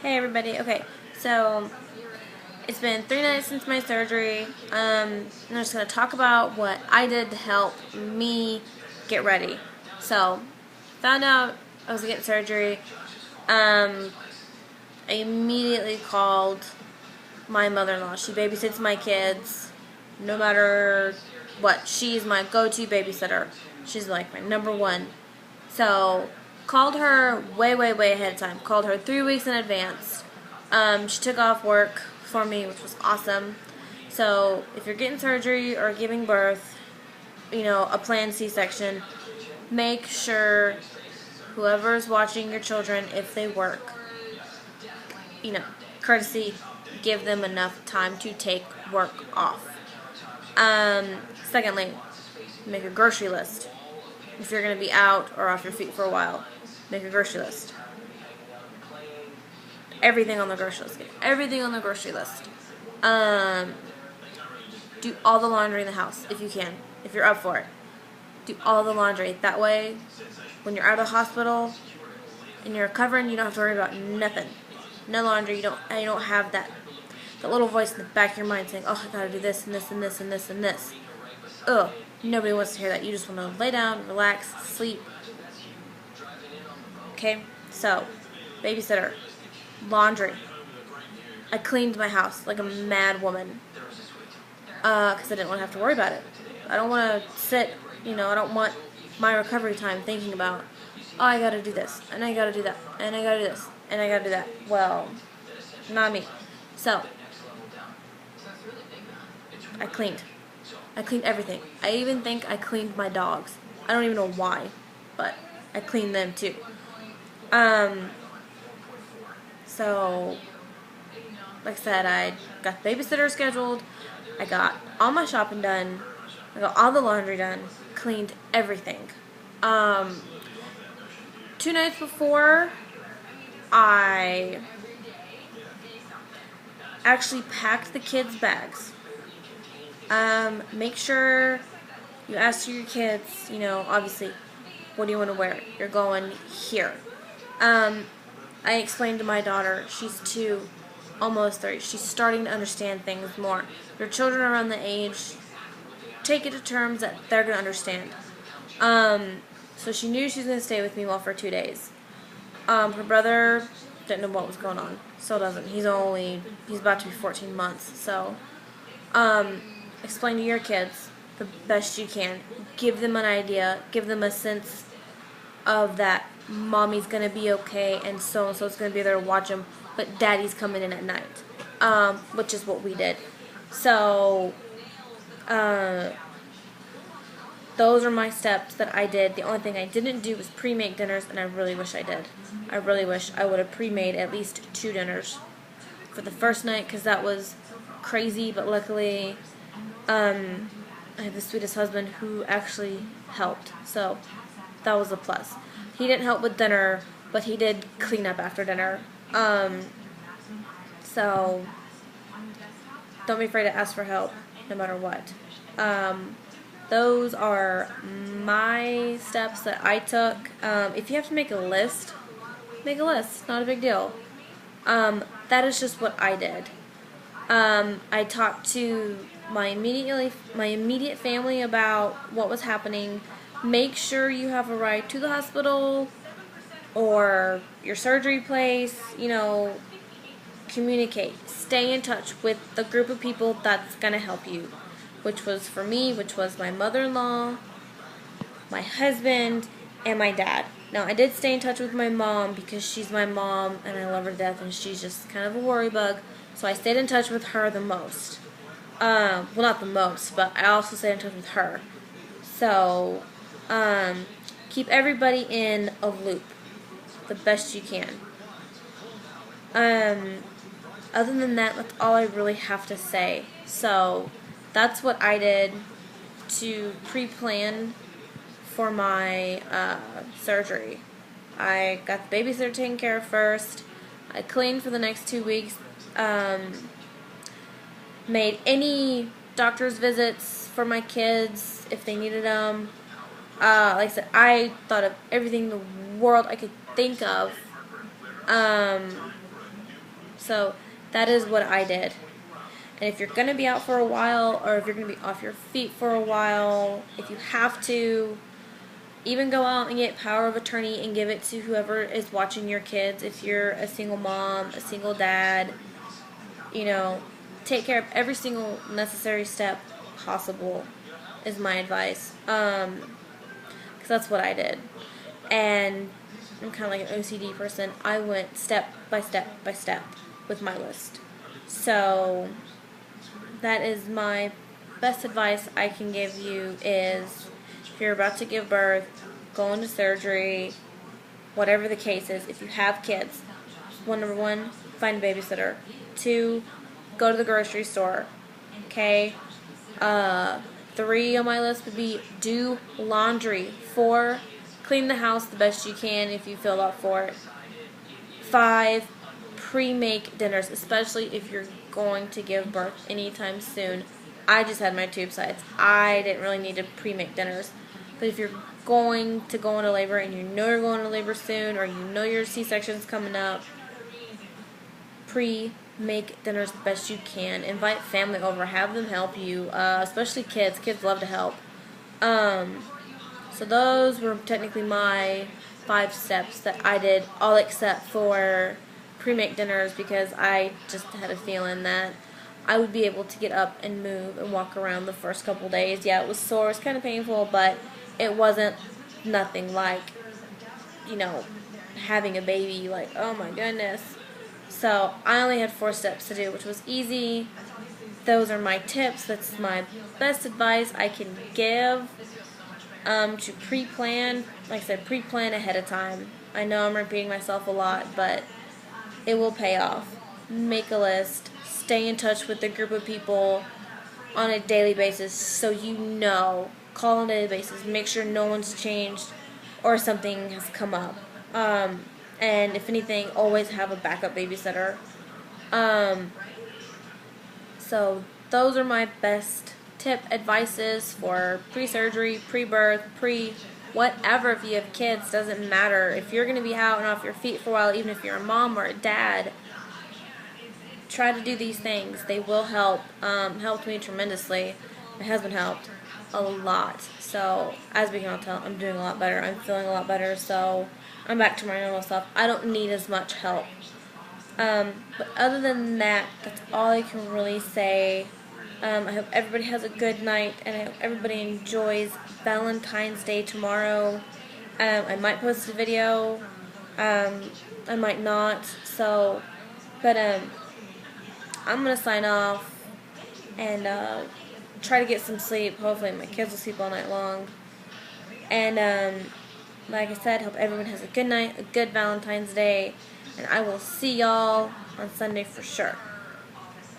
Hey everybody. Okay, so it's been 3 nights since my surgery. I'm just gonna talk about what I did to help me get ready. So, found out I was getting surgery. I immediately called my mother-in-law. She babysits my kids, no matter what. She's my go-to babysitter. She's like my number one. So, called her way ahead of time. Called her 3 weeks in advance. She took off work for me, which was awesome. So, if you're getting surgery or giving birth, a planned C-section, make sure whoever's watching your children, if they work, courtesy, give them enough time to take work off. Secondly, make a grocery list. If you're going to be out or off your feet for a while, make a grocery list. Everything on the grocery list. Get everything on the grocery list. Do all the laundry in the house if you can, if you're up for it. Do all the laundry. That way, when you're out of the hospital and you're recovering, you don't have to worry about nothing. No laundry. You don't have that little voice in the back of your mind saying, "Oh, I gotta do this and this and this and this and this." Ugh. Nobody wants to hear that. You just want to lay down, relax, sleep. Okay? So, babysitter. Laundry. I cleaned my house like a mad woman. Because I didn't want to have to worry about it. I don't want to sit, I don't want my recovery time thinking about, oh, I gotta do this, and I gotta do that, and I gotta do this, and I gotta do that. Well, not me. So, I cleaned. I cleaned everything. I even think I cleaned my dogs. I don't even know why, but I cleaned them too. So, like I said, I got the babysitter scheduled. I got all my shopping done. I got all the laundry done. Cleaned everything. 2 nights before, I actually packed the kids' bags. Make sure you ask your kids, obviously, what do you want to wear? You're going here. I explained to my daughter, she's 2, almost 3. She's starting to understand things more. Your children are around the age, take it to terms that they're going to understand. So she knew she was going to stay with me for 2 days. Her brother didn't know what was going on. Still doesn't. He's about to be 14 months. So, explain to your kids the best you can. Give them an idea. Give them a sense of that mommy's going to be okay and so-and-so's going to be there to watch them, but daddy's coming in at night, which is what we did. So, those are my steps that I did. The only thing I didn't do was pre-make dinners, and I really wish I did. I really wish I would have pre-made at least 2 dinners for the first night, because that was crazy, but luckily, I have the sweetest husband who actually helped, so that was a plus. He didn't help with dinner, but he did clean up after dinner. So don't be afraid to ask for help, no matter what. Those are my steps that I took. If you have to make a list, make a list. Not a big deal. That is just what I did. I talked to my immediate family about what was happening. Make sure you have a ride to the hospital or your surgery place. Communicate. Stay in touch with the group of people that's going to help you. Which was for me, which was my mother-in-law, my husband, and my dad. Now, I did stay in touch with my mom because she's my mom and I love her to death, and she's just kind of a worry bug. So I stayed in touch with her the most. Well, not the most, but I also stayed in touch with her. So, keep everybody in a loop the best you can. Other than that, that's all I really have to say. So, that's what I did to pre-plan for my surgery. I got the babysitter taken care of first. I cleaned for the next 2 weeks. Made any doctor's visits for my kids if they needed them. Like I said, I thought of everything in the world I could think of So that is what I did. And if you're going to be out for a while, or if you're going to be off your feet for a while, if you have to, even go out and get power of attorney and give it to whoever is watching your kids. If you're a single mom, a single dad, you know, take care of every single necessary step possible is my advice. Because that's what I did. And I'm kind of like an OCD person. I went step by step by step with my list. So that is my best advice I can give you is if you're about to give birth, go into surgery, whatever the case is, if you have kids, number one, find a babysitter. 2, go to the grocery store. Okay? 3 on my list would be do laundry. 4, clean the house the best you can if you feel up for it. 5, pre-make dinners, especially if you're going to give birth anytime soon. I just had my tube sites. I didn't really need to pre-make dinners. But if you're going to go into labor and you know you're going into labor soon, or you know your C-section's coming up, pre-make dinners the best you can. Invite family over. Have them help you, especially kids. Kids love to help. So those were technically my 5 steps that I did, all except for pre-make dinners, because I just had a feeling that I would be able to get up and move and walk around the first couple days. Yeah, it was sore, it was kind of painful, but it wasn't nothing like, you know, having a baby, like, oh my goodness. So I only had 4 steps to do, which was easy. Those are my tips. That's my best advice I can give. To pre-plan, like I said, pre-plan ahead of time. I know I'm repeating myself a lot, but it will pay off. Make a list. Stay in touch with a group of people on a daily basis so you know. Call on a daily basis. Make sure no one's changed or something has come up. And if anything, always have a backup babysitter. So those are my best tip advices for pre-surgery, pre-birth, whatever. If you have kids, doesn't matter. If you're going to be out and off your feet for a while, even if you're a mom or a dad, try to do these things. They will help. Helped me tremendously. My husband helped a lot. So as we can all tell, I'm doing a lot better. I'm feeling a lot better. So I'm back to my normal self. I don't need as much help. But other than that, that's all I can really say. I hope everybody has a good night, and I hope everybody enjoys Valentine's Day tomorrow. I might post a video. I might not. So, but I'm gonna sign off and try to get some sleep. Hopefully, my kids will sleep all night long. And like I said, hope everyone has a good night, a good Valentine's Day, and I will see y'all on Sunday for sure.